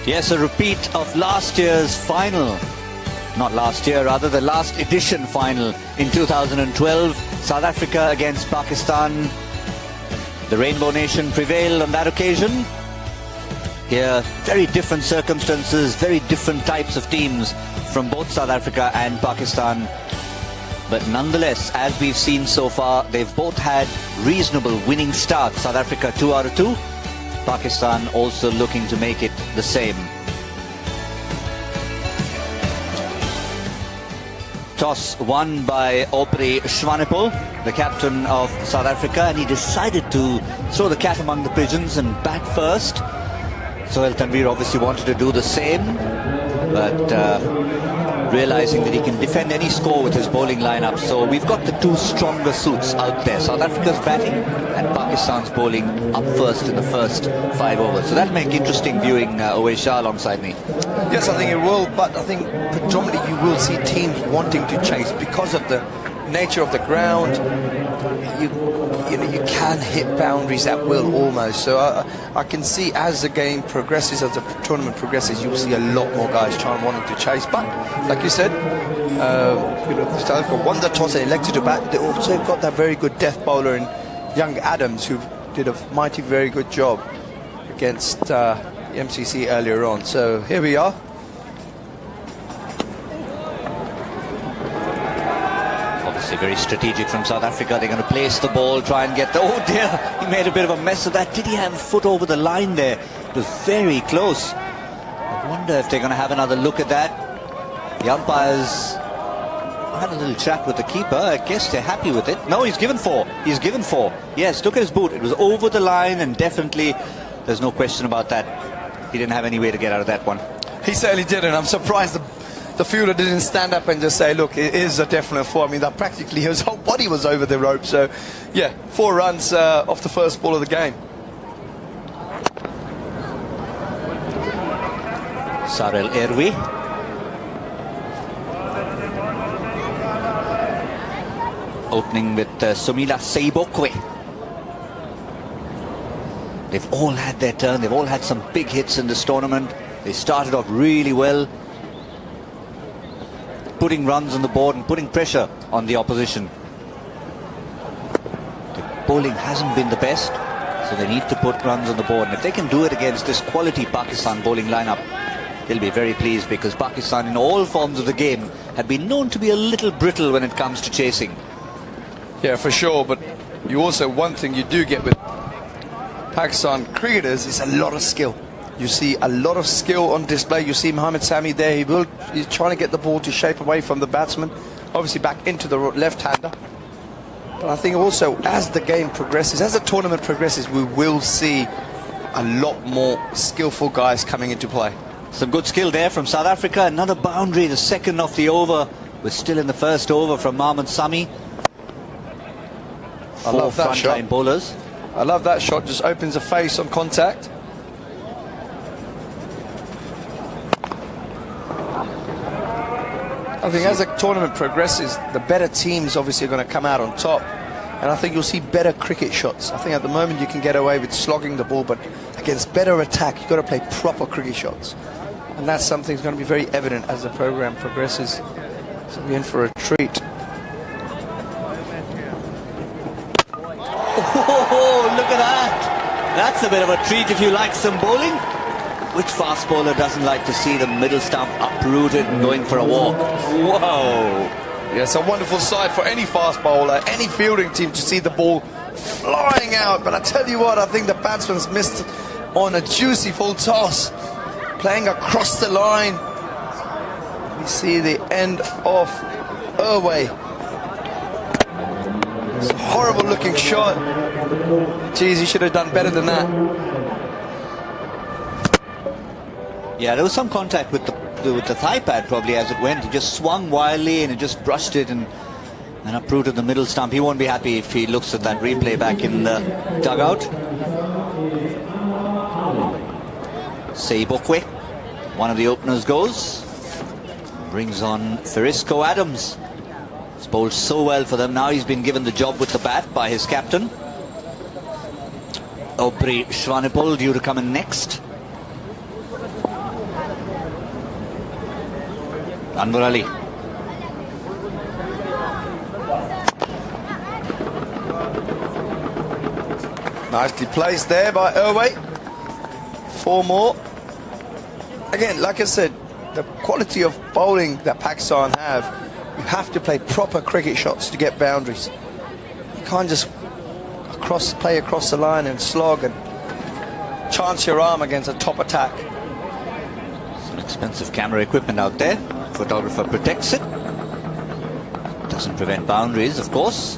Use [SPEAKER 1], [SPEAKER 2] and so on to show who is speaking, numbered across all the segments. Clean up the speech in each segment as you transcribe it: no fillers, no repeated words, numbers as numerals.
[SPEAKER 1] Yes, a repeat of last year's final. Not last year, rather the last edition final in 2012. South Africa against Pakistan. The Rainbow Nation prevailed on that occasion. Here, very different circumstances, very different types of teams from both South Africa and Pakistan. But nonetheless, as we've seen so far, they've both had reasonable winning starts. South Africa 2 out of 2. Pakistan also looking to make it the same. Toss won by Aubrey Schwanepel, the captain of South Africa, and he decided to throw the cat among the pigeons and bat first. Sohail Tanveer obviously wanted to do the same, but realizing that he can defend any score with his bowling lineup. So we've got the two stronger suits out there. South Africa's batting and Pakistan's bowling up first in the first 5 overs. So that'll make interesting viewing, Uwe Shah alongside me.
[SPEAKER 2] Yes, I think it will, but I think predominantly you will see teams wanting to chase because of the nature of the ground. You know, you can hit boundaries at will almost. So I can see as the game progresses, as the tournament progresses, you'll see a lot more guys wanting to chase. But like you said, you know, South Africa won the toss and elected to bat. They also got that very good death bowler in young Adams, who did a mighty very good job against MCC earlier on. So here we are.
[SPEAKER 1] Very strategic from South Africa. They're going to place the ball, try and get the... Oh dear, he made a bit of a mess of that. Did he have a foot over the line there? It was very close. I wonder if they're going to have another look at that. The umpires had a little chat with the keeper. I guess they're happy with it. No, he's given 4. He's given 4. Yes, look at his boot. It was over the line, and definitely there's no question about that. He didn't have any way to get out of that one.
[SPEAKER 2] He certainly didn't. I'm surprised the fielder didn't stand up and just say, look, it is a definite 4. I mean, that practically his whole body was over the rope. So, yeah, 4 runs off the first ball of the game.
[SPEAKER 1] Sarel Erwi. Opening with Sumila Seibokwe. They've all had their turn. They've all had some big hits in this tournament. They started off really well, putting runs on the board and putting pressure on the opposition. The bowling hasn't been the best, so they need to put runs on the board. And if they can do it against this quality Pakistan bowling lineup, they'll be very pleased, because Pakistan in all forms of the game had been known to be a little brittle when it comes to chasing.
[SPEAKER 2] Yeah, for sure. But you also, one thing you do get with Pakistan cricketers is a lot of skill. You see a lot of skill on display. You see Mohammad Sami there. He's trying to get the ball to shape away from the batsman, obviously back into the left-hander. But I think also as the game progresses, as the tournament progresses, we will see a lot more skillful guys coming into play.
[SPEAKER 1] Some good skill there from South Africa. Another boundary, the second of the over. We're still in the first over from Mohammad Sami.
[SPEAKER 2] I love that shot.
[SPEAKER 1] Frontline bowlers.
[SPEAKER 2] I love that shot. Just opens the face on contact. I think as the tournament progresses, the better teams obviously are going to come out on top. And I think you'll see better cricket shots. I think at the moment you can get away with slogging the ball, but against better attack, you've got to play proper cricket shots. And that's something that's going to be very evident as the program progresses. So we're in for a treat.
[SPEAKER 1] Oh, look at that. That's a bit of a treat if you like some bowling. Which fast bowler doesn't like to see the middle stump uprooted and going for a walk? Whoa!
[SPEAKER 2] Yeah, it's a wonderful sight for any fast bowler, any fielding team to see the ball flying out. But I tell you what, I think the batsman's missed on a juicy full toss, playing across the line. We see the end of Irway. It's a horrible looking shot. Geez, he should have done better than that.
[SPEAKER 1] Yeah, there was some contact with the thigh pad probably as it went. He just swung wildly and it just brushed it and uprooted the middle stump. He won't be happy if he looks at that replay back in the dugout. Seibokwe, one of the openers, goes. Brings on Ferisco Adams. He's bowled so well for them. Now he's been given the job with the bat by his captain. Aubrey Schwanepel due to come in next. Anwar Ali.
[SPEAKER 2] Nicely placed there by Irway. 4 more. Again, like I said, the quality of bowling that Pakistan have, you have to play proper cricket shots to get boundaries. You can't just play across the line and slog and chance your arm against a top attack.
[SPEAKER 1] Some expensive camera equipment out there. Photographer protects it. Doesn't prevent boundaries, of course.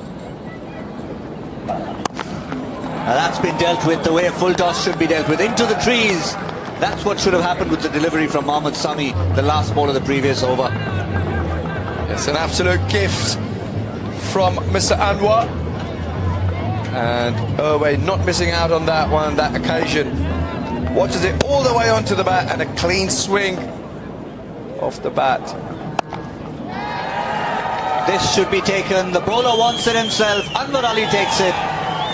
[SPEAKER 1] Now that's been dealt with the way a full toss should be dealt with. Into the trees. That's what should have happened with the delivery from Mohammad Sami, the last ball of the previous over.
[SPEAKER 2] It's an absolute gift from Mr. Anwar. And Irway not missing out on that one, that occasion. Watches it all the way onto the bat and a clean swing off the bat.
[SPEAKER 1] This should be taken. The bowler wants it himself. Anwar Ali takes it.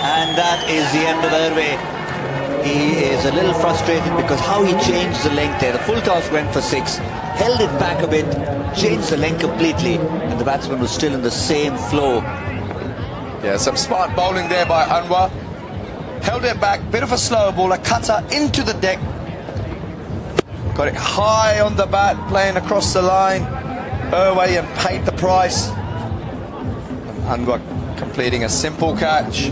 [SPEAKER 1] And that is the end of Irway. He is a little frustrated because how he changed the length there. The full toss went for 6, held it back a bit, changed the length completely, and the batsman was still in the same flow.
[SPEAKER 2] Yeah, some smart bowling there by Anwar. Held it back, bit of a slow ball, a cutter into the deck. Got it high on the bat, playing across the line. Irway and paid the price. And Anwar completing a simple catch.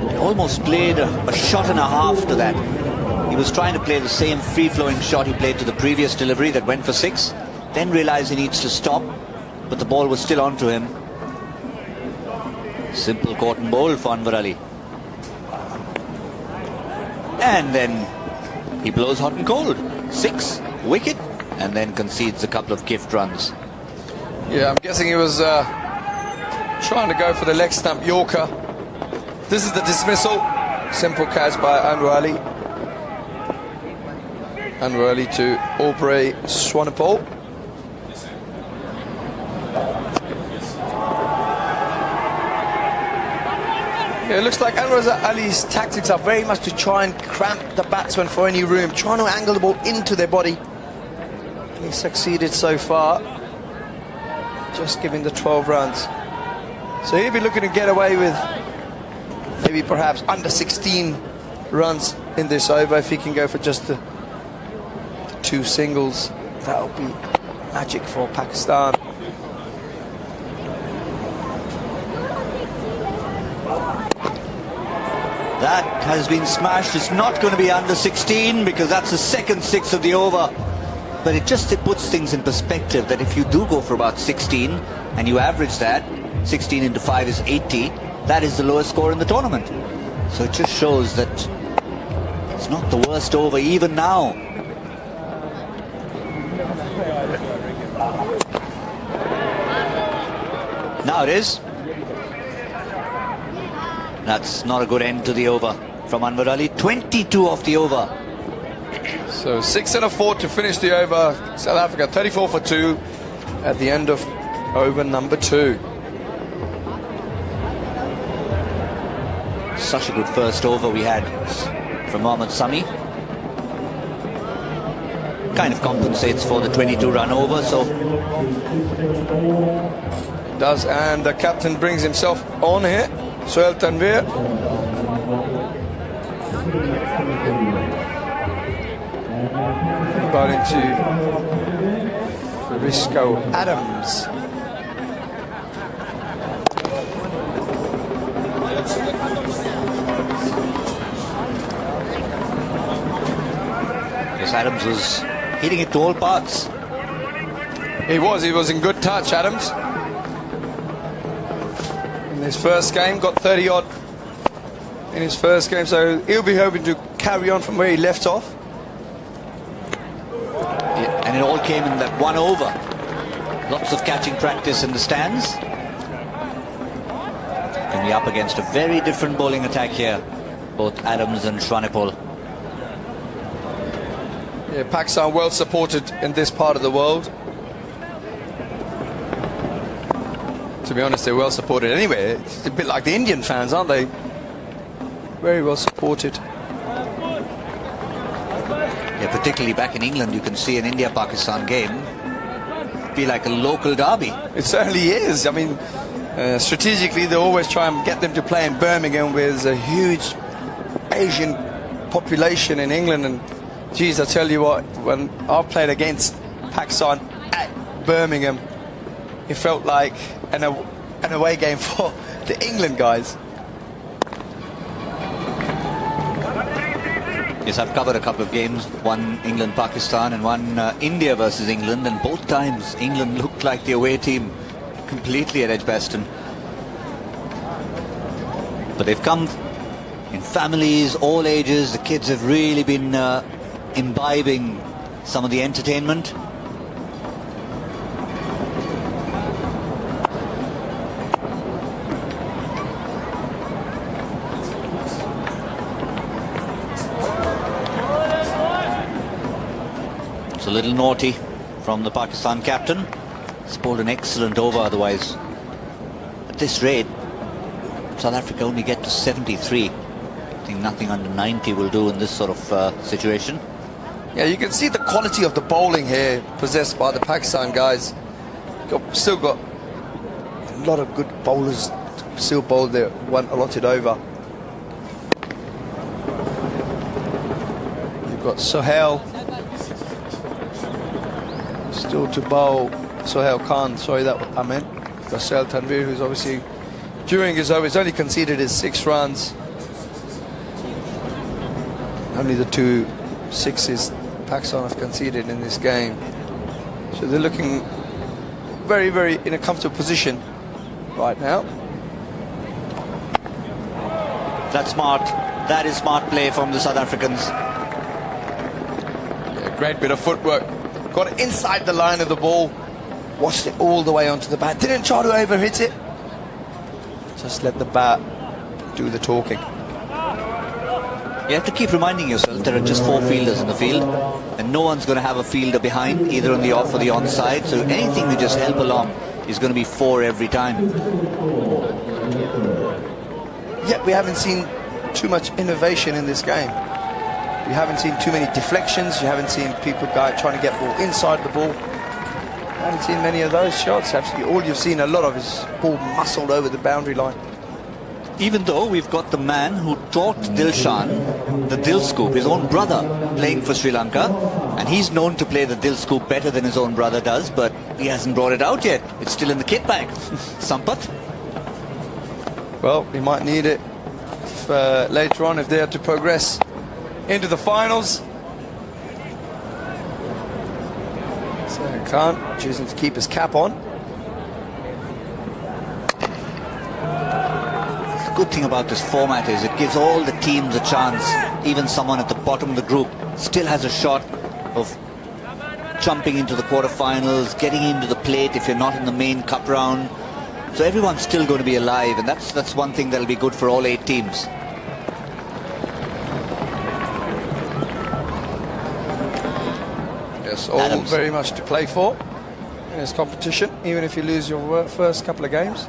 [SPEAKER 1] He almost played a shot and a half to that. He was trying to play the same free-flowing shot he played to the previous delivery that went for 6, then realized he needs to stop, but the ball was still onto him. Simple caught and bowl for Anwar Ali. And then he blows hot and cold. 6, wicket, and then concedes a couple of gift runs.
[SPEAKER 2] Yeah, I'm guessing he was trying to go for the leg stump Yorker. This is the dismissal. Simple catch by Anwar Ali. Anwar Ali to Aubrey Swanepoel. Yeah, it looks like Anwar Ali's tactics are very much to try and cramp the batsman for any room, trying to angle the ball into their body. He succeeded so far, just giving the 12 runs. So he'll be looking to get away with maybe perhaps under 16 runs in this over. If he can go for just the 2 singles, that'll be magic for Pakistan.
[SPEAKER 1] That has been smashed. It's not going to be under 16 because that's the second 6 of the over. But it puts things in perspective that if you do go for about 16 and you average that, 16 into 5 is 80, that is the lowest score in the tournament. So it just shows that it's not the worst over even now. Now it is. That's not a good end to the over from Anwar Ali. 22 off the over.
[SPEAKER 2] So 6 and a 4 to finish the over. South Africa 34 for 2 at the end of over number 2.
[SPEAKER 1] Such a good first over we had from Mohammad Sami. Kind of compensates for the 22 run over, so
[SPEAKER 2] does, and the captain brings himself on here, Sohail Tanveer. Bowling to Risco Adams.
[SPEAKER 1] Yes, Adams was hitting it to all parts.
[SPEAKER 2] He was in good touch, Adams. In his first game, got 30 odd in his first game, so he'll be hoping to carry on from where he left off.
[SPEAKER 1] Yeah, and it all came in that one over. Lots of catching practice in the stands. Can be up against a very different bowling attack here, both Adams and Swanepoel.
[SPEAKER 2] Yeah, Pakistan well supported in this part of the world. To be honest, they're well supported anyway. It's a bit like the Indian fans, aren't they? Very well supported.
[SPEAKER 1] Yeah, particularly back in England, you can see an India-Pakistan game be like a local derby.
[SPEAKER 2] It certainly is. I mean, strategically, they always try and get them to play in Birmingham, with a huge Asian population in England. And geez, I tell you what, when I've played against Pakistan at Birmingham, it felt like an away game for the England guys.
[SPEAKER 1] Yes, I've covered a couple of games, one England-Pakistan and one India versus England, and both times England looked like the away team completely at Edgbaston. But they've come in families, all ages. The kids have really been imbibing some of the entertainment. It's a little naughty from the Pakistan captain. He's bowled an excellent over otherwise. At this rate, South Africa only get to 73. I think nothing under 90 will do in this sort of situation.
[SPEAKER 2] Yeah, you can see the quality of the bowling here possessed by the Pakistan guys. Still got a lot of good bowlers still bowled their one allotted over. You've got Sohail still to bowl. Sohail Khan, sorry, that I meant. Got Sohail Tanvir, who's obviously during his over, he's only conceded his 6 runs. Only the 2 sixes Pakistan have conceded in this game. So they're looking very, very in a comfortable position right now.
[SPEAKER 1] That's smart. That is smart play from the South Africans.
[SPEAKER 2] Yeah, great bit of footwork. Got it inside the line of the ball. Watched it all the way onto the bat. Didn't try to overhit it. Just let the bat do the talking.
[SPEAKER 1] You have to keep reminding yourself there are just 4 fielders in the field, and no one's going to have a fielder behind, either on the off or the onside. So anything to just help along is going to be 4 every time.
[SPEAKER 2] Yet we haven't seen too much innovation in this game. You haven't seen too many deflections. You haven't seen people trying to get ball inside the ball. You haven't seen many of those shots. Actually, all you've seen a lot of is ball muscled over the boundary line.
[SPEAKER 1] Even though we've got the man who taught Dilshan the Dil Scoop, his own brother, playing for Sri Lanka, and he's known to play the Dil Scoop better than his own brother does, but he hasn't brought it out yet. It's still in the kit bag. Sampath?
[SPEAKER 2] Well, he might need it later on if they are to progress into the finals. So Khan choosing to keep his cap on.
[SPEAKER 1] The good thing about this format is it gives all the teams a chance. Even someone at the bottom of the group still has a shot of jumping into the quarterfinals, getting into the plate if you're not in the main cup round. So everyone's still going to be alive, and that's one thing that'll be good for all 8 teams.
[SPEAKER 2] Yes, all
[SPEAKER 1] Adams.
[SPEAKER 2] very much to play for in this competition, even if you lose your first couple of games.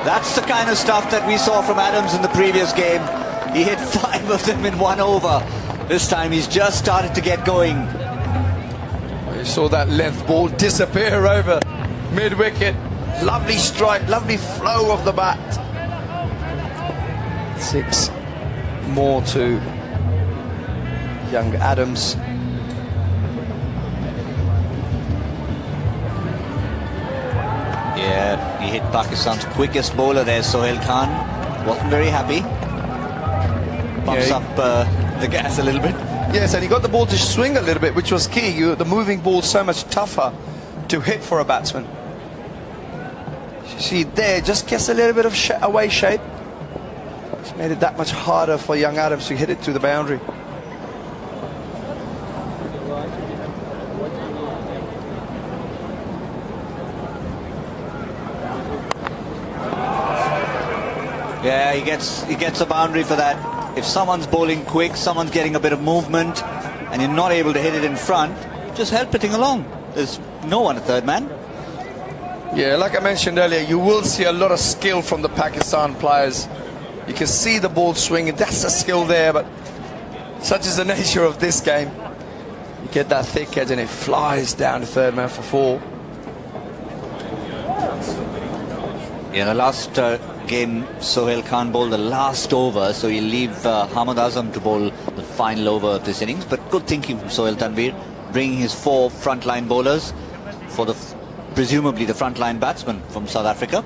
[SPEAKER 1] That's the kind of stuff that we saw from Adams in the previous game. He hit 5 of them in 1 over. This time he's just started to get going.
[SPEAKER 2] You saw that length ball disappear over mid-wicket. Lovely strike, lovely flow of the bat. 6 more to young Adams.
[SPEAKER 1] Yeah, he hit Pakistan's quickest bowler there, Sohail Khan. Wasn't very happy. Bumps up the gas a little bit.
[SPEAKER 2] Yes, and he got the ball to swing a little bit, which was key. The moving ball's so much tougher to hit for a batsman. You see there, just gets a little bit of away shape. It's made it that much harder for young Adams to hit it to the boundary.
[SPEAKER 1] Yeah, he gets a boundary for that. If someone's bowling quick, someone's getting a bit of movement, and you're not able to hit it in front, just help hitting along. There's no one at third man.
[SPEAKER 2] Yeah, like I mentioned earlier, you will see a lot of skill from the Pakistan players. You can see the ball swinging. That's a skill there, but such is the nature of this game. You get that thick edge and it flies down to third man for 4.
[SPEAKER 1] Yeah, the last game, Sohail Khan bowled the last over, so he'll leave Hamad Azam to bowl the final over of this innings. But good thinking from Sohail Tanvir, bringing his 4 frontline bowlers for the presumably the frontline batsman from South Africa.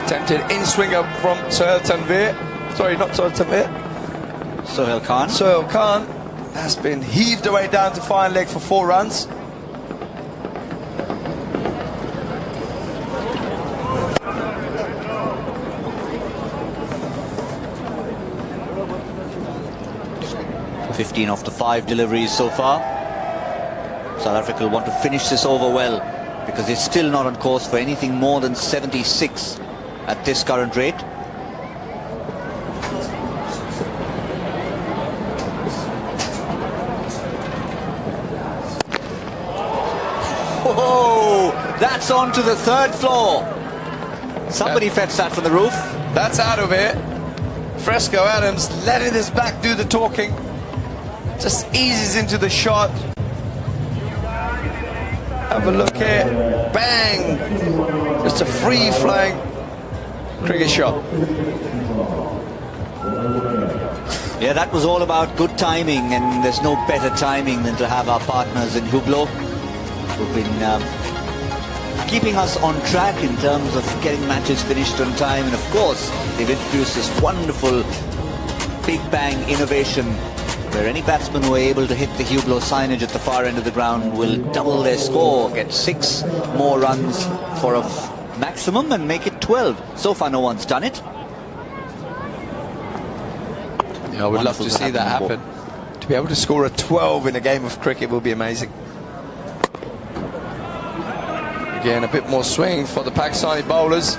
[SPEAKER 2] Attempted in-swinger from Sohail Tanvir. Sorry, not Sohail Tanvir.
[SPEAKER 1] Sohail Khan.
[SPEAKER 2] Sohail Khan has been heaved away down to fine leg for 4 runs.
[SPEAKER 1] Off the 5 deliveries so far. South Africa will want to finish this over well, because it's still not on course for anything more than 76 at this current rate. Oh, that's on to the 3rd floor. Somebody fetched that from the roof.
[SPEAKER 2] That's out of it. Fresco Adams letting his back do the talking. Just eases into the shot. Have a look here. Bang! Just a free-flying cricket shot.
[SPEAKER 1] Yeah, that was all about good timing, and there's no better timing than to have our partners in Hublot, who've been keeping us on track in terms of getting matches finished on time. And of course, they've introduced this wonderful Big Bang innovation, where any batsman who are able to hit the Hublot signage at the far end of the ground will double their score, get 6 more runs for a maximum and make it 12. So far no one's done it.
[SPEAKER 2] Yeah, I would love to see that happen. To be able to score a 12 in a game of cricket will be amazing. Again, a bit more swing for the Pakistani bowlers.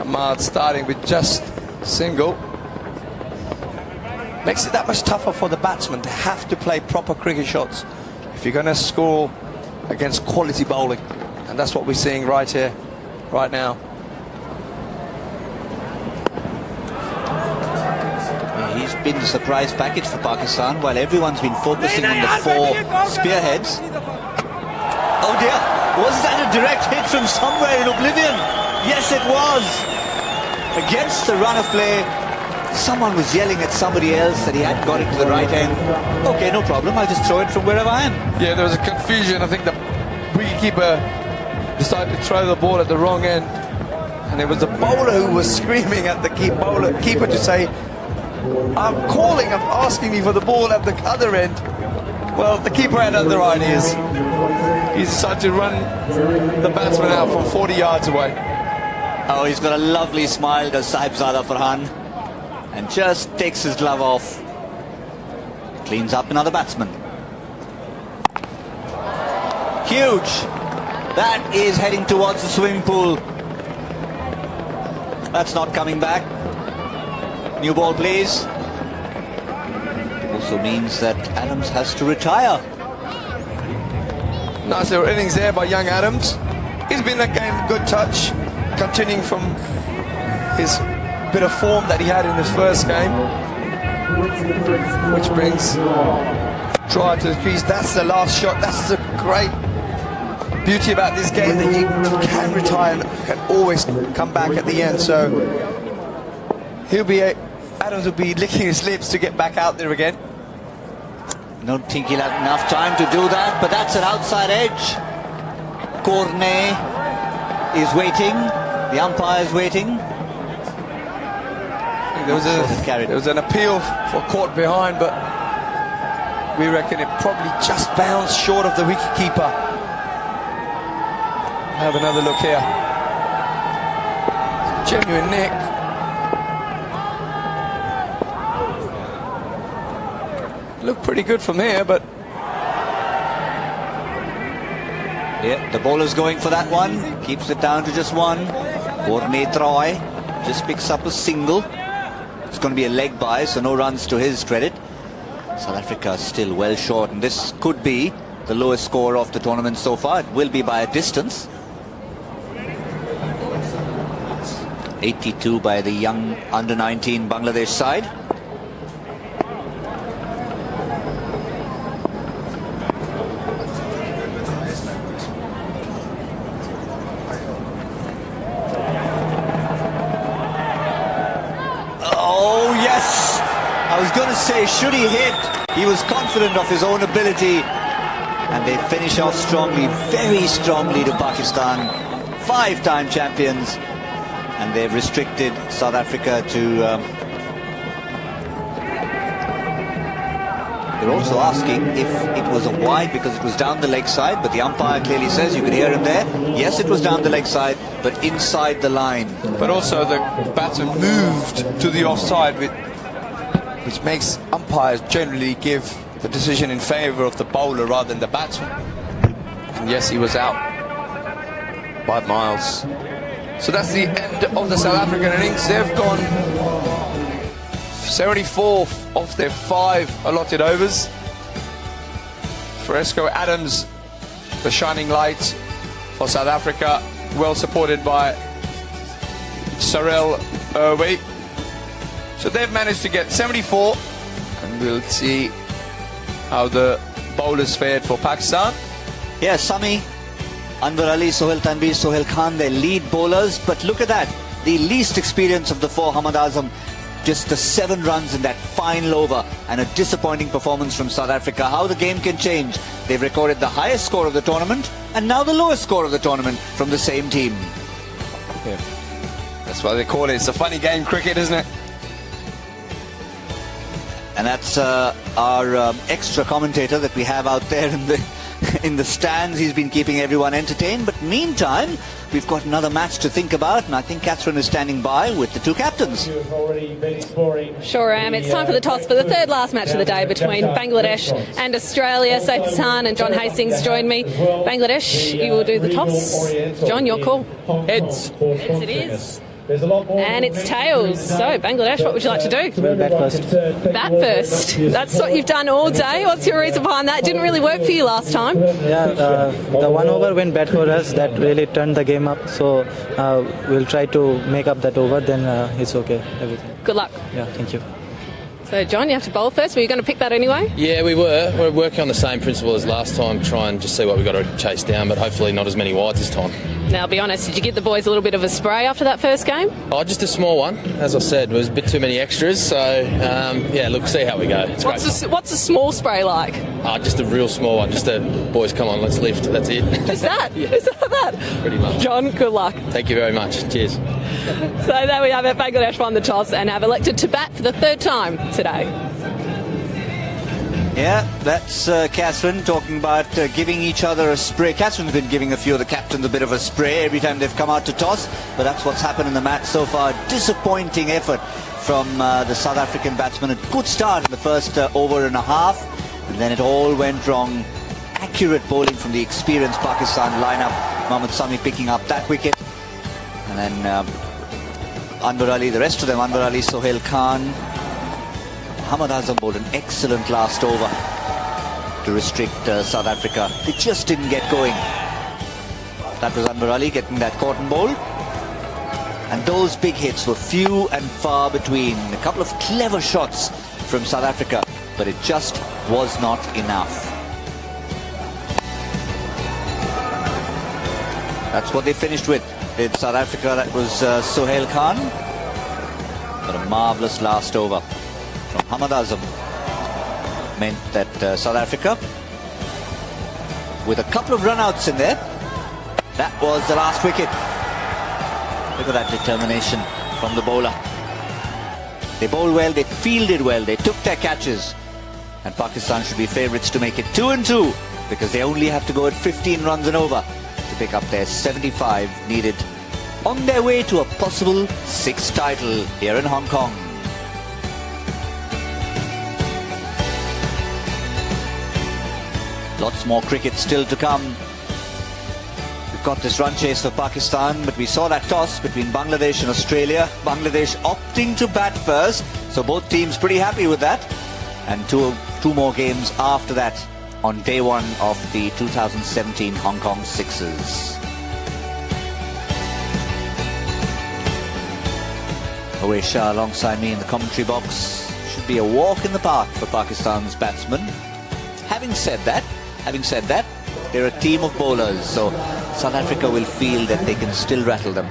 [SPEAKER 2] Ahmad starting with just single. Makes it that much tougher for the batsman to have to play proper cricket shots if you're going to score against quality bowling. And that's what we're seeing right here, right now.
[SPEAKER 1] He's been the surprise package for Pakistan, while everyone's been focusing on the 4 spearheads. Oh dear, was that a direct hit from somewhere in oblivion? Yes, it was. Against the run of play. Someone was yelling at somebody else that he had got it to the right end. Okay, no problem, I'll just throw it from wherever I am.
[SPEAKER 2] Yeah, there was a confusion. I think the wicketkeeper decided to throw the ball at the wrong end, and it was the bowler who was screaming at the keeper to say, I'm asking me for the ball at the other end. Well, the keeper had other ideas. He decided to run the batsman out from 40 yards away.
[SPEAKER 1] Oh, he's got a lovely smile, does Sahibzada Farhan, and just takes his glove off. Cleans up another batsman. Huge. That is heading towards the swimming pool. That's not coming back. New ball, please. Also means that Adams has to retire.
[SPEAKER 2] Nice little innings there by young Adams. He's been in that game, good touch, continuing from his bit of form that he had in the first game, which brings try to the crease. That's the last shot. That's the great beauty about this game, that you can retire and can always come back at the end. So Adams will be licking his lips to get back out there again.
[SPEAKER 1] Don't think he'll have enough time to do that, but that's an outside edge. Cornet is waiting. The umpire is waiting.
[SPEAKER 2] There was an appeal for caught behind, but we reckon it probably just bounced short of the wicketkeeper. Have another look here. Genuine nick. Looked pretty good from here, but
[SPEAKER 1] yeah, the bowler's going for that one. Keeps it down to just 1. Cornet Troy just picks up a single. It's going to be a leg by, so no runs to his credit. South Africa still well short, and this could be the lowest score of the tournament so far. It will be by a distance. 82 by the young under-19 Bangladesh side. Oh yes! I was going to say, should he hit? He was confident of his own ability. And they finish off strongly, very strongly to Pakistan. 5-time champions. And they've restricted South Africa to... they're also asking if it was a wide because it was down the leg side, but the umpire clearly says, you can hear him there, yes, it was down the leg side, but inside the line.
[SPEAKER 2] But also the batsman moved to the offside, which makes umpires generally give the decision in favour of the bowler rather than the batsman. And yes, he was out by miles. So that's the end of the South African innings. They've gone 74 of their 5 allotted overs. Fresco Adams, the shining light for South Africa, well supported by Sarel Irwi. So they've managed to get 74, and we'll see how the bowlers fared for Pakistan.
[SPEAKER 1] Yeah, Sami, Anwar Ali, Sohail Tanvir, Sohail Khan, their lead bowlers. But look at that, the least experience of the 4, Hamad Azam, just the 7 runs in that final over, and a disappointing performance from South Africa. How the game can change. They've recorded the highest score of the tournament, and now the lowest score of the tournament from the same team.
[SPEAKER 2] Yeah. That's why they call it. It's a funny game, cricket, isn't it?
[SPEAKER 1] And that's our extra commentator that we have out there in the stands. He's been keeping everyone entertained. But meantime, we've got another match to think about, and I think Catherine is standing by with the 2 captains.
[SPEAKER 3] Sure am. It's time for the toss for the 3rd last match of the day between Bangladesh and Australia. Saif Hassan and John Hastings join me. Bangladesh, you will do the toss. John, your call.
[SPEAKER 4] Heads.
[SPEAKER 3] Heads it is. And it's tails. So, Bangladesh, what would you like to do?
[SPEAKER 4] Well, bat first.
[SPEAKER 3] Bat first. That's what you've done all day. What's your reason behind that? Didn't really work for you last time.
[SPEAKER 4] Yeah, the 1 over went bad for us. That really turned the game up. So we'll try to make up that over. Then it's okay. Everything.
[SPEAKER 3] Good luck.
[SPEAKER 4] Yeah, thank you.
[SPEAKER 3] So, John, you have to bowl first. Were you going to pick that anyway?
[SPEAKER 5] Yeah, we were. We're working on the same principle as last time, try and just see what we've got to chase down, but hopefully not as many wides this time.
[SPEAKER 3] Now, I'll be honest, did you give the boys a little bit of a spray after that first game?
[SPEAKER 5] Oh, just a small one. As I said, there was a bit too many extras, so, yeah, look, see how we go. It's great.
[SPEAKER 3] What's a small spray like?
[SPEAKER 5] Just a real small one. Just a, boys, come on, let's lift. That's it.
[SPEAKER 3] Just that?
[SPEAKER 5] Yeah.
[SPEAKER 3] Is that?
[SPEAKER 5] Pretty much.
[SPEAKER 3] John, good luck.
[SPEAKER 5] Thank you very much. Cheers.
[SPEAKER 3] So there we have it. Bangladesh won the toss and have elected to bat for the 3rd time today.
[SPEAKER 1] Yeah, that's Catherine talking about giving each other a spray. Catherine's been giving a few of the captains a bit of a spray every time they've come out to toss, but that's what's happened in the match so far. Disappointing effort from the South African batsman. A good start in the first over and a half, and then it all went wrong. Accurate bowling from the experienced Pakistan lineup. Mohammad Sami picking up that wicket, and then Anwar Ali, the rest of them, Anwar Ali, Sohail Khan. Hamad Azam bowled an excellent last over to restrict South Africa. They just didn't get going. That was Anwar Ali getting that cotton bowl. And those big hits were few and far between. A couple of clever shots from South Africa, but it just was not enough. That's what they finished with in South Africa. That was Sohail Khan. But a marvellous last over from Hamad Azam meant that South Africa, with a couple of run-outs in there, that was the last wicket. Look at that determination from the bowler. They bowled well, they fielded well, they took their catches, and Pakistan should be favourites to make it 2-2 because they only have to go at 15 runs and over to pick up their 75 needed on their way to a possible 6th title here in Hong Kong. Lots more cricket still to come. We've got this run chase for Pakistan, but we saw that toss between Bangladesh and Australia. Bangladesh opting to bat first, so both teams pretty happy with that. And two more games after that on day 1 of the 2017 Hong Kong Sixes. Awais Shah alongside me in the commentary box. Should be a walk in the park for Pakistan's batsmen. Having said that, they're a team of bowlers, so South Africa will feel that they can still rattle them.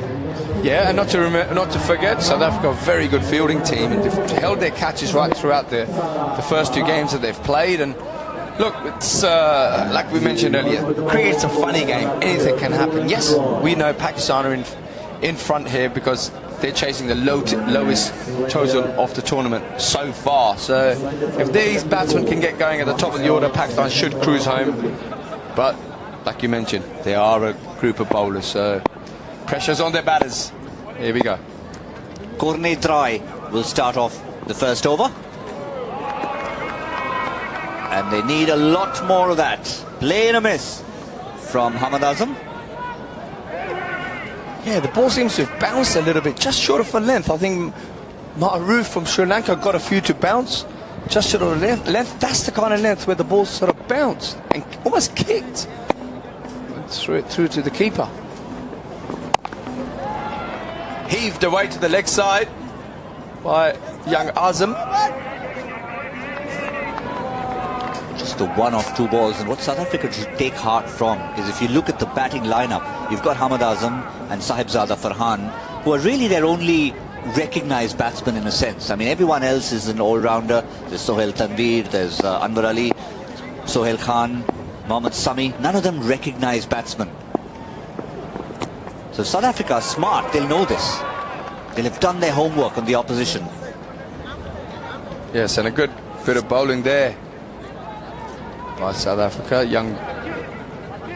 [SPEAKER 2] Yeah, and not to forget, South Africa, a very good fielding team, and they've held their catches right throughout the first two games that they've played. And look, it's like we mentioned earlier, cricket's a funny game. Anything can happen. Yes, we know Pakistan are in front here because they're chasing the lowest total of the tournament so far. So if these batsmen can get going at the top of the order, Pakistan should cruise home. But like you mentioned, they are a group of bowlers, so pressure's on their batters. Here we go.
[SPEAKER 1] Cornet Roy will start off the first over. And they need a lot more of that. Play and a miss from Hamad Azam.
[SPEAKER 2] Yeah, the ball seems to have bounced a little bit, just short of a length. I think Maharoof from Sri Lanka got a few to bounce, just short of a length. That's the kind of length where the ball sort of bounced and almost kicked. Threw it through to the keeper. Heaved away to the leg side by young Azam.
[SPEAKER 1] Just the one off two balls, and what South Africa should take heart from is if you look at the batting lineup, you've got Hamad Azam and Sahibzada Farhan, who are really their only recognised batsmen in a sense. I mean, everyone else is an all-rounder. There's Sohail Tanveer, there's Anwar Ali, Sohail Khan, Mohammad Sami. None of them recognised batsmen. So South Africa are smart, they'll know this. They'll have done their homework on the opposition.
[SPEAKER 2] Yes, and a good bit of bowling there by South Africa. Young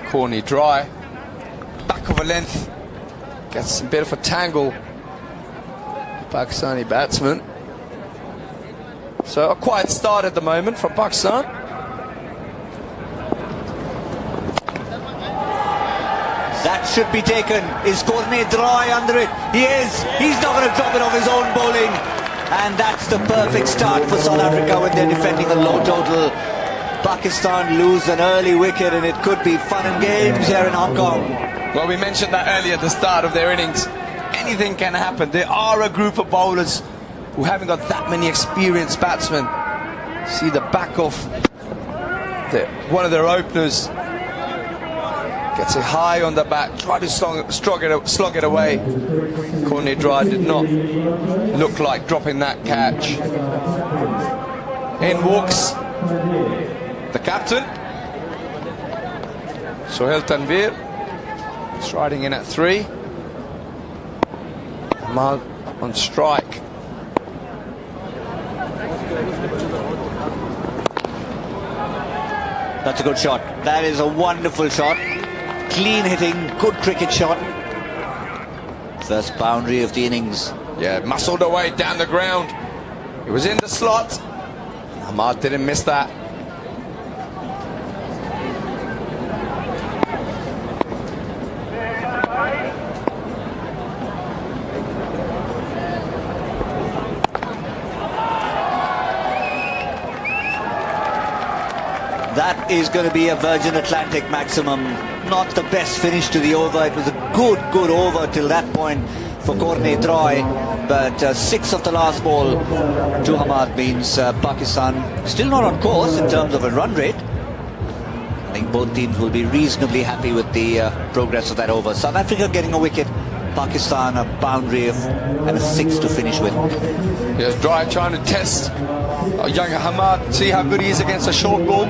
[SPEAKER 2] Corny Dry, back of a length, gets a bit of a tangle. Pakistani batsman. So a quiet start at the moment from Pakistan.
[SPEAKER 1] That should be taken. Is Cornet Dry under it? He is. He's not going to drop it off his own bowling. And that's the perfect start for South Africa when they're defending a low total. Pakistan lose an early wicket and it could be fun and games here in Hong Kong.
[SPEAKER 2] Well, we mentioned that earlier at the start of their innings. Anything can happen. They are a group of bowlers who haven't got that many experienced batsmen. See the back of one of their openers. Gets it high on the bat, try to slog it away. Cornet Dry did not look like dropping that catch. In walks the captain, Sohail Tanveer, striding in at 3. Ahmad on strike.
[SPEAKER 1] That's a good shot. That is a wonderful shot. Clean hitting, good cricket shot. First boundary of the innings.
[SPEAKER 2] Yeah, muscled away down the ground. It was in the slot. Ahmad didn't miss that.
[SPEAKER 1] That is going to be a Virgin Atlantic maximum. Not the best finish to the over. It was a good over till that point for Cornet Roy. But 6 of the last ball to Hamad means Pakistan still not on course in terms of a run rate. I think both teams will be reasonably happy with the progress of that over. South Africa getting a wicket, Pakistan a boundary and a 6 to finish with.
[SPEAKER 2] Yes, Dry trying to test young Hamad, see how good he is against a short ball.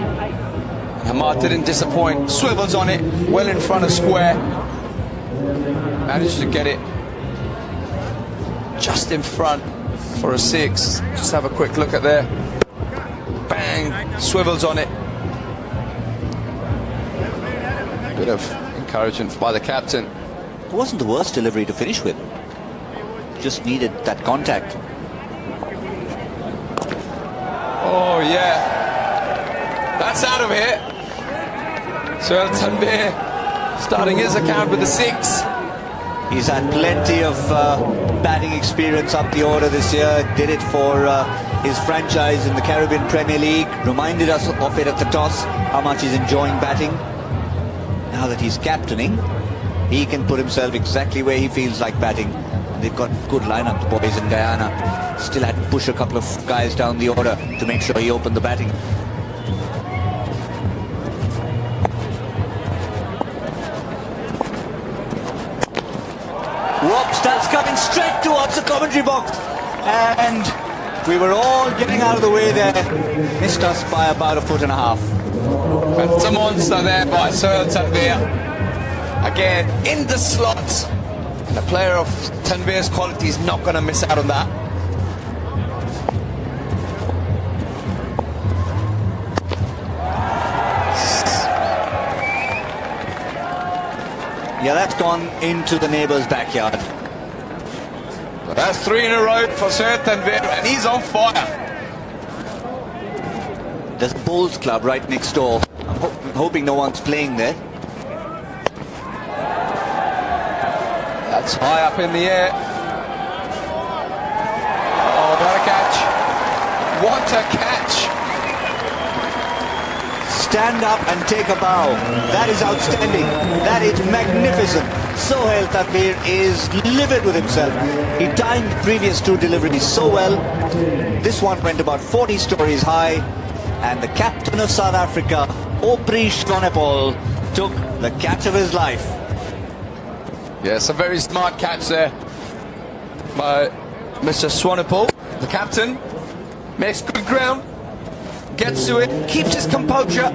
[SPEAKER 2] Hamad didn't disappoint, swivels on it, well in front of square. Managed to get it just in front for a 6. Just have a quick look at there. Bang, swivels on it. Bit of encouragement by the captain.
[SPEAKER 1] It wasn't the worst delivery to finish with. Just needed that contact.
[SPEAKER 2] Oh yeah, that's out of here. Sohail Tanveer starting his account with a 6.
[SPEAKER 1] He's had plenty of batting experience up the order this year. Did it for his franchise in the Caribbean Premier League. Reminded us of it at the toss, how much he's enjoying batting. Now that he's captaining, he can put himself exactly where he feels like batting. They've got good lineup, the boys in Guyana. Still had to push a couple of guys down the order to make sure he opened the batting. Whoops, that's coming straight towards the commentary box. And we were all getting out of the way there. Missed us by about 1.5 foot.
[SPEAKER 2] It's a monster there by Sohail Tanvir. Again, in the slot. And a player of Tanvir's quality is not going to miss out on that.
[SPEAKER 1] Yeah, that's gone into the neighbour's backyard.
[SPEAKER 2] That's 3 in a row for Sohail Tanvir, and he's on fire.
[SPEAKER 1] There's a bowls club right next door. I'm hoping no one's playing there.
[SPEAKER 2] That's high up in the air. Oh, what a catch. What a catch.
[SPEAKER 1] Stand up and take a bow. That is outstanding. That is magnificent. Sohail Tanvir is livid with himself. He timed previous 2 deliveries so well. This one went about 40 stories high. And the captain of South Africa, Aubrey Schonepol, took the catch of his life.
[SPEAKER 2] Yes, a very smart catch there by Mr. Swanepoel. The captain makes good ground, gets to it, keeps his composure.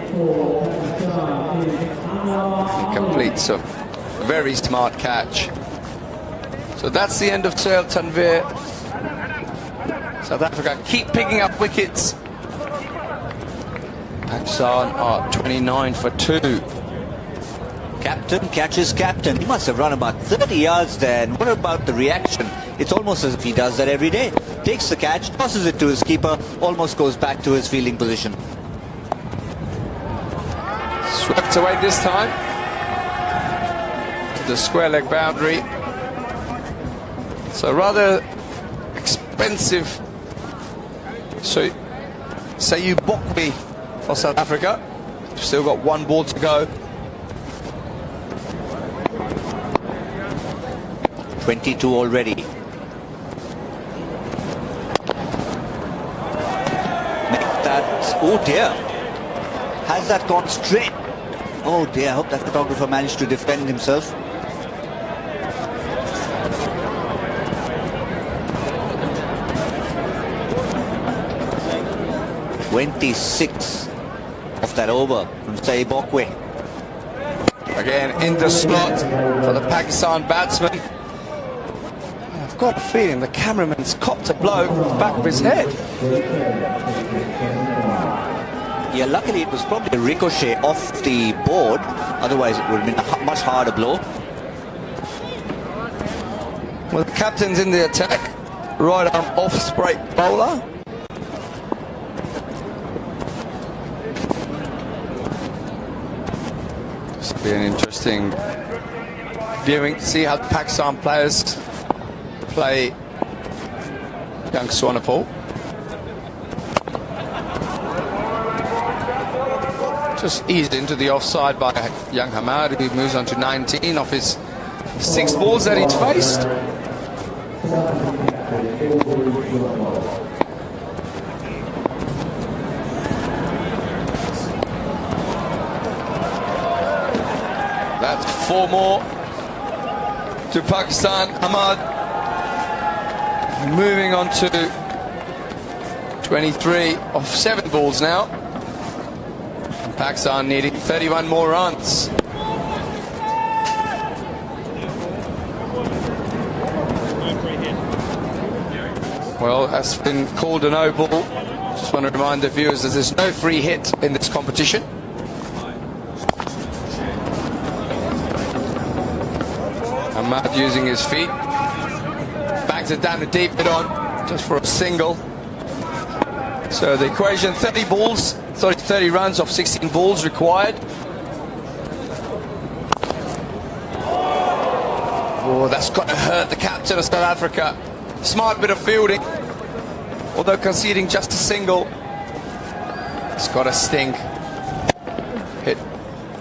[SPEAKER 2] He completes a very smart catch. So that's the end of Sohail Tanvir. South Africa keep picking up wickets. Pakistan are 29 for 2.
[SPEAKER 1] Captain catches captain. He must have run about 30 yards there. And what about the reaction? It's almost as if he does that every day. Takes the catch, tosses it to his keeper, almost goes back to his fielding position.
[SPEAKER 2] Swept away this time to the square leg boundary. So rather expensive. So Sayu Bokwe for South Africa. Still got 1 ball to go.
[SPEAKER 1] 22 already. Make that. Oh dear. Has that gone straight? Oh dear. I hope that photographer managed to defend himself. "26 of that over from Sayu Bokwe.
[SPEAKER 2] Again in the slot for the Pakistan batsman. I've got a feeling the cameraman's copped a blow from the back of his head.
[SPEAKER 1] Yeah, luckily it was probably a ricochet off the board. Otherwise it would have been a much harder blow.
[SPEAKER 2] Well, the captain's in the attack. Right arm off-break bowler. This will be an interesting viewing to see how the Pakistan players play young Swanepoel. Just eased into the offside by young Hamad, who moves on to 19 off his 6 balls that he's faced. That's 4 more to Pakistan. Hamad moving on to 23 of 7 balls now. Pakistan needing 31 more runs. Well, that's been called a no ball. Just want to remind the viewers that there's no free hit in this competition. Ahmad using his feet. Bangs it down to deep mid on, just for a single. So the equation, 30 runs off 16 balls required. Oh, that's got to hurt the captain of South Africa. Smart bit of fielding, although conceding just a single. It's got a sting. Hit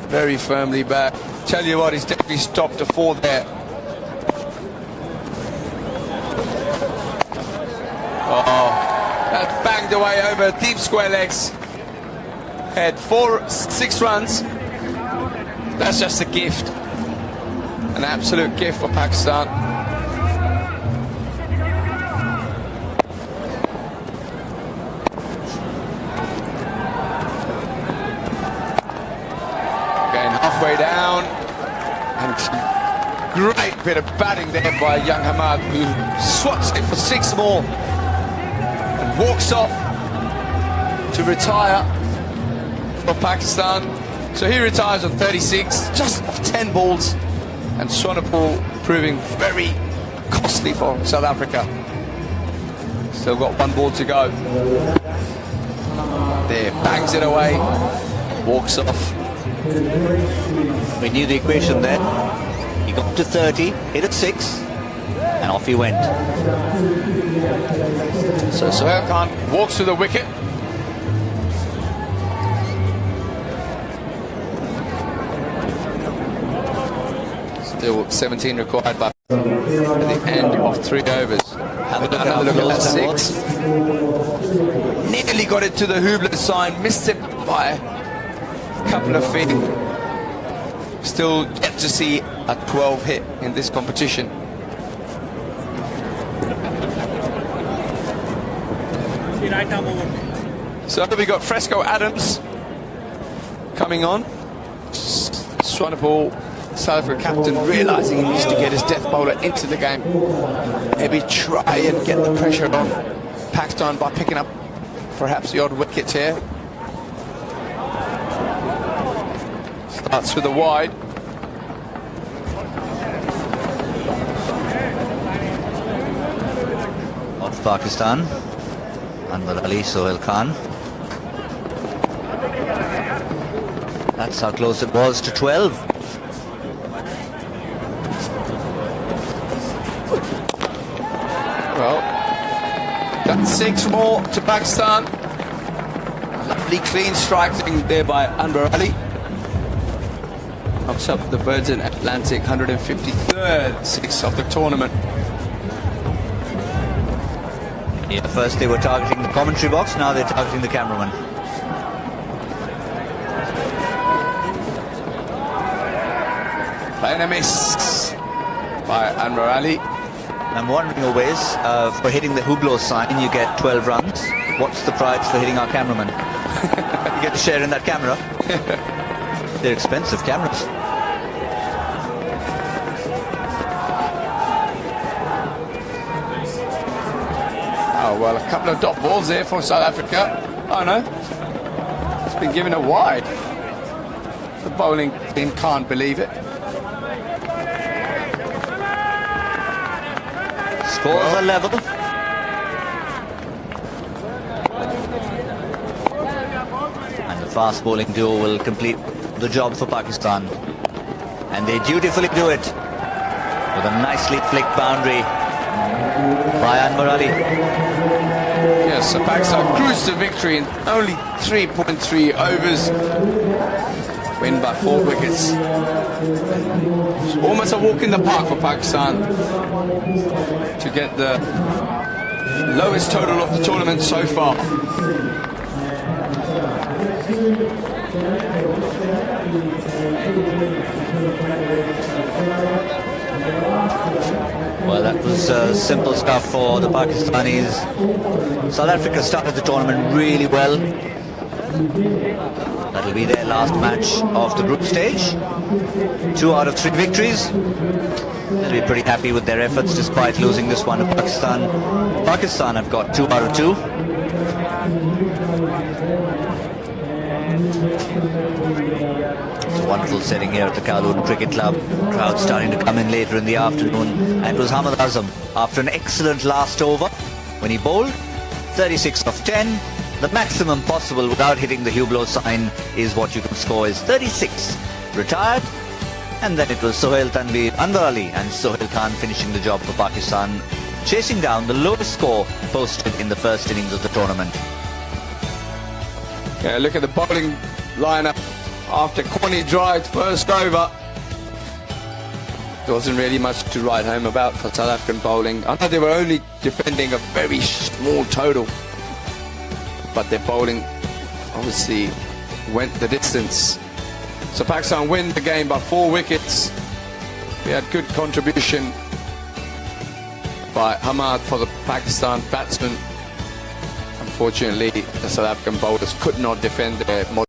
[SPEAKER 2] very firmly back. Tell you what, he's definitely stopped a 4 there. banged away over deep square legs. Had 6 runs. That's just a gift. An absolute gift for Pakistan. Again, halfway down. And great bit of batting there by young Hamad, who swats it for 6 more. And walks off to retire for Pakistan. So he retires on 36, just 10 balls, and Swanepoel proving very costly for South Africa. Still got 1 ball to go. There, bangs it away, walks off.
[SPEAKER 1] We knew the equation there. He got to 30, hit at 6, and off he went.
[SPEAKER 2] So Sohail Khan walks to the wicket. Still 17 required by at the end of 3 overs.
[SPEAKER 1] Have a look
[SPEAKER 2] at that 6. Nearly got it to the Hubler sign, missed it by a couple of feet. Still yet to see a 12 hit in this competition. So we got Fresco Adams coming on. Swanepoel, South Africa captain, realising he needs to get his death bowler into the game. Maybe try and get the pressure on Pakistan by picking up perhaps the odd wicket here. Starts with a wide.
[SPEAKER 1] Of Pakistan, Anwar Ali, Sohail Khan. That's how close it was to 12.
[SPEAKER 2] Well, that's 6 more to Pakistan. Lovely clean striking there by Anwar Ali. Knocks up the Virgin Atlantic 153rd 6 of the tournament.
[SPEAKER 1] Yeah, first they were targeting the commentary box, now they're targeting the cameraman.
[SPEAKER 2] Playing a miss by Anwar Ali.
[SPEAKER 1] I'm wondering always, for hitting the Hublot sign, you get 12 runs. What's the prize for hitting our cameraman? You get to share in that camera. They're expensive cameras.
[SPEAKER 2] Oh, well, a couple of dot balls there for South Africa. Oh, no. It's been given a wide. The bowling team can't believe it.
[SPEAKER 1] Scores are level. And the fast bowling duo will complete the job for Pakistan. And they dutifully do it with a nicely flicked boundary by Anwar Ali.
[SPEAKER 2] Yes, so Pakistan cruised to victory in only 3.3 overs. Win by 4 wickets. It's almost a walk in the park for Pakistan to get the lowest total of the tournament so far.
[SPEAKER 1] Well, that was simple stuff for the Pakistanis. South Africa started the tournament really well. That'll be their last match of the group stage. 2 out of 3 victories. They'll be pretty happy with their efforts despite losing this one to Pakistan. Pakistan have got 2 out of 2. It's a wonderful setting here at the Kowloon Cricket Club. Crowd starting to come in later in the afternoon. And it was Hamad Azam, after an excellent last over, when he bowled 36 of 10. The maximum possible without hitting the Hublot sign is what you can score is 36. Retired. And then it was Sohail Tanveer, Anwar Ali and Sohail Khan finishing the job for Pakistan, chasing down the lowest score posted in the first innings of the tournament.
[SPEAKER 2] Yeah, look at the bowling lineup after Corny dried first over. There wasn't really much to write home about for South African bowling. I know they were only defending a very small total.
[SPEAKER 6] but their bowling obviously went the distance. So Pakistan win the game by 4 wickets. We had good contribution by Hamad for the Pakistan batsmen. Unfortunately, the South African bowlers could not defend their